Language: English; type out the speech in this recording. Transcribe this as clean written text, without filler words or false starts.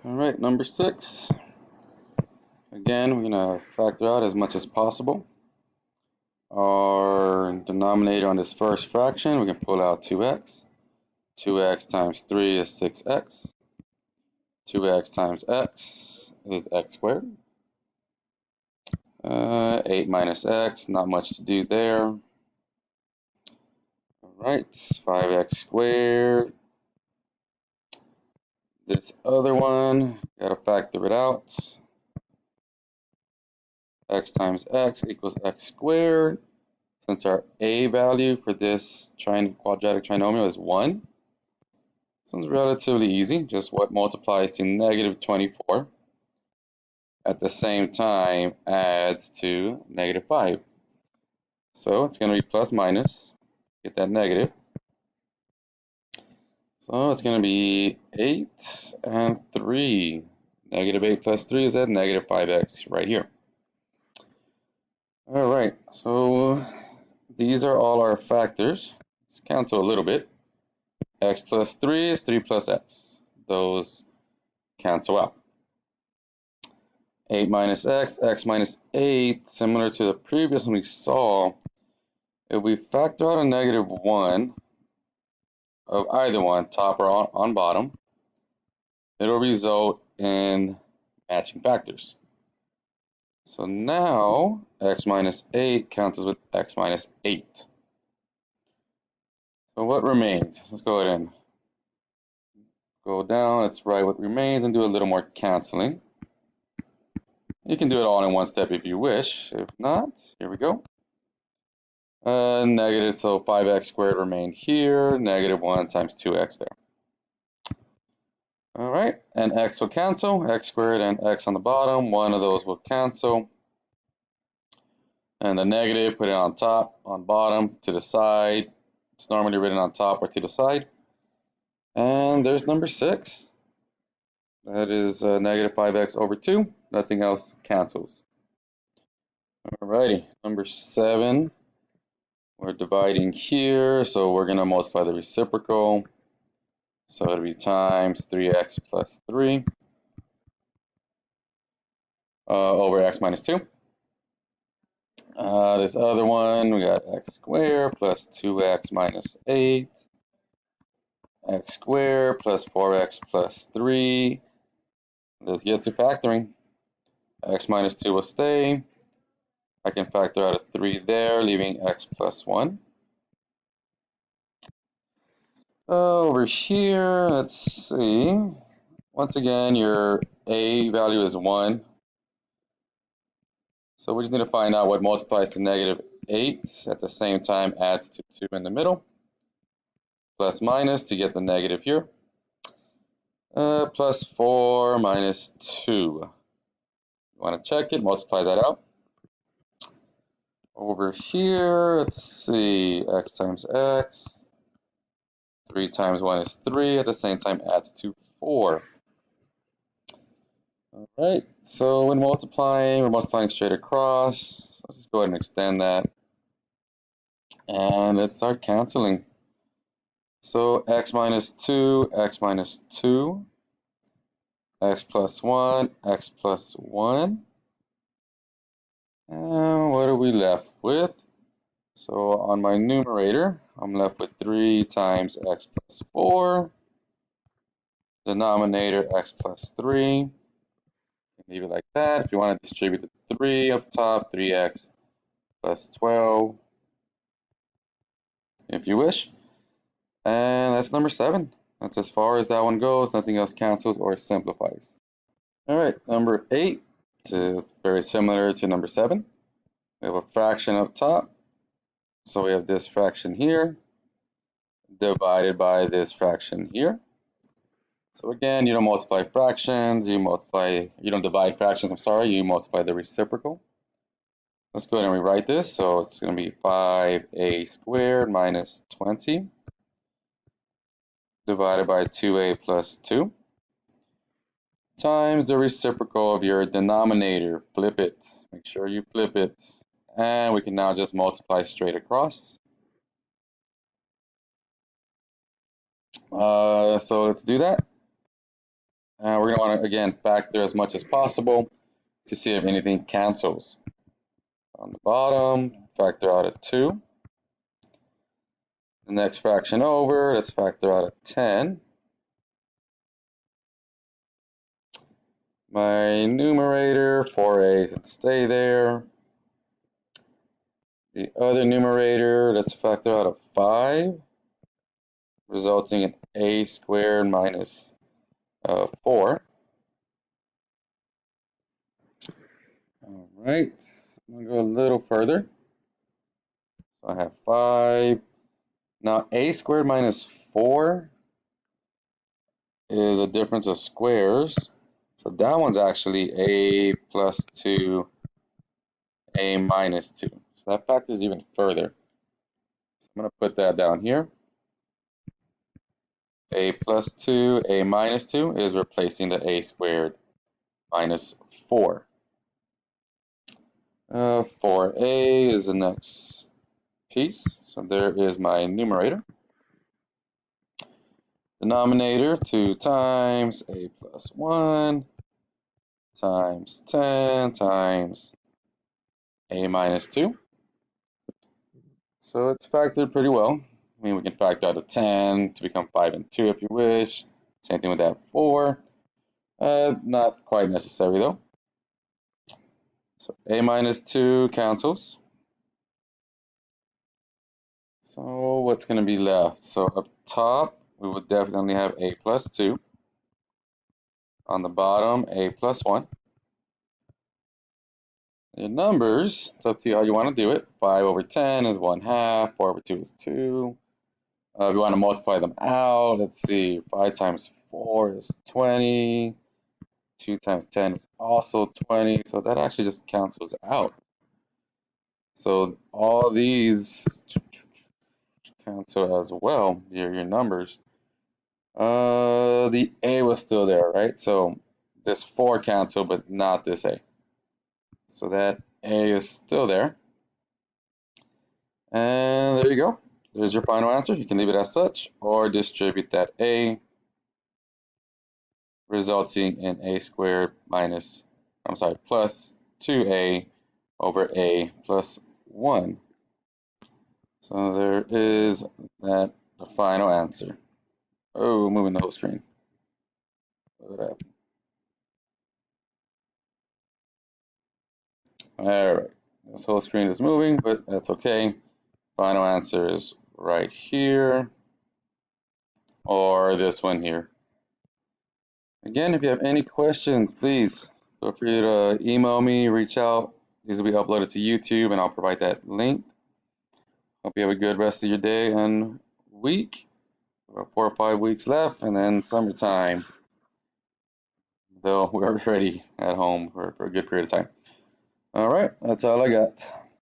All right, number 6. Again, we're going to factor out as much as possible. Our denominator on this first fraction, we can pull out 2x. 2x times 3 is 6x. 2x times x is x squared. 8 minus x, not much to do there. All right, 5x squared. This other one, got to factor it out. X times x equals x squared. Since our a value for this quadratic trinomial is 1, this one's relatively easy. Just what multiplies to negative 24 at the same time adds to negative 5. So it's going to be plus minus, get that negative. So it's going to be 8 and 3. Negative 8 plus 3 is at negative 5x right here. All right, so these are all our factors. Let's cancel a little bit. X plus 3 is 3 plus x. Those cancel out. 8 minus x minus 8, similar to the previous one we saw. If we factor out a negative 1 of either one, top or on bottom, it'll result in matching factors. So now x minus 8 cancels with x minus 8. So what remains? Let's go ahead and go down. Let's write what remains and do a little more canceling. You can do it all in one step if you wish. If not, here we go. Negative, so 5x squared remained here. Negative 1 times 2x there. All right, and x will cancel. X squared and x on the bottom. One of those will cancel. And the negative, put it on top, on bottom, to the side. It's normally written on top or to the side. And there's number 6. That is negative 5x over 2. Nothing else cancels. Alrighty, number 7. We're dividing here, so we're going to multiply the reciprocal. So it'll be times 3x plus 3 over x minus 2. This other one, we got x squared plus 2x minus 8. X squared plus 4x plus 3. Let's get to factoring. X minus 2 will stay. I can factor out a 3 there, leaving x plus 1. Over here, let's see. Once again, your a value is 1. So we just need to find out what multiplies to negative 8 at the same time adds to 2 in the middle. Plus minus to get the negative here. Plus 4 minus 2. You want to check it, multiply that out. Over here, let's see, x times x. 3 times 1 is 3, at the same time adds to 4. All right, so when multiplying, we're multiplying straight across. So let's just go ahead and extend that. And let's start canceling. So x minus 2, x minus 2, x plus 1, x plus 1. And what are we left with? So on my numerator, I'm left with 3 times x plus 4. Denominator x plus 3. Leave it like that. If you want to distribute the 3 up top, 3x plus 12, if you wish. And that's number 7. That's as far as that one goes. Nothing else cancels or simplifies. All right, number 8 is very similar to number 7. We have a fraction up top. So we have this fraction here divided by this fraction here. So again, you don't multiply fractions, you don't divide fractions, I'm sorry, you multiply the reciprocal. Let's go ahead and rewrite this. So it's going to be 5a squared minus 20 divided by 2a plus 2 times the reciprocal of your denominator. Flip it. Make sure you flip it. And we can now just multiply straight across. So let's do that. We're going to want to, again, factor as much as possible to see if anything cancels. On the bottom, factor out a 2. The next fraction over, let's factor out a 10. My numerator, 4a can stay there. The other numerator, let's factor out a 5, resulting in a squared minus 4. All right, I'm going to go a little further. So I have 5. Now, a squared minus 4 is a difference of squares. So that one's actually a plus 2, a minus 2. So that factors even further. So I'm going to put that down here. A plus 2, a minus 2 is replacing the a squared minus 4. 4a is the next piece. So there is my numerator. Denominator, 2 times a plus 1 times 10 times a minus 2. So it's factored pretty well. I mean, we can factor out a 10 to become 5 and 2 if you wish. Same thing with that 4. Not quite necessary though. So a minus 2 cancels. So what's going to be left? So up top, we would definitely have a plus 2. On the bottom, a plus 1. Your numbers, it's up to you how you want to do it. 5 over 10 is 1/2. 4 over 2 is 2. If you want to multiply them out, let's see. 5 times 4 is 20. 2 times 10 is also 20. So that actually just cancels out. So all these cancel as well, your numbers. The a was still there, right? So this 4 canceled, but not this a. So that a is still there. And there you go. There's your final answer. You can leave it as such or distribute that a, resulting in a squared plus 2a over a plus 1. So there is that the final answer. Oh, moving the whole screen. What happened? All right, this whole screen is moving, but that's okay. Final answer is right here, or this one here. Again, if you have any questions, please feel free to email me, reach out. These will be uploaded to YouTube, and I'll provide that link. Hope you have a good rest of your day and week. About 4 or 5 weeks left, and then summertime. Though we're already at home for a good period of time. All right, that's all I got.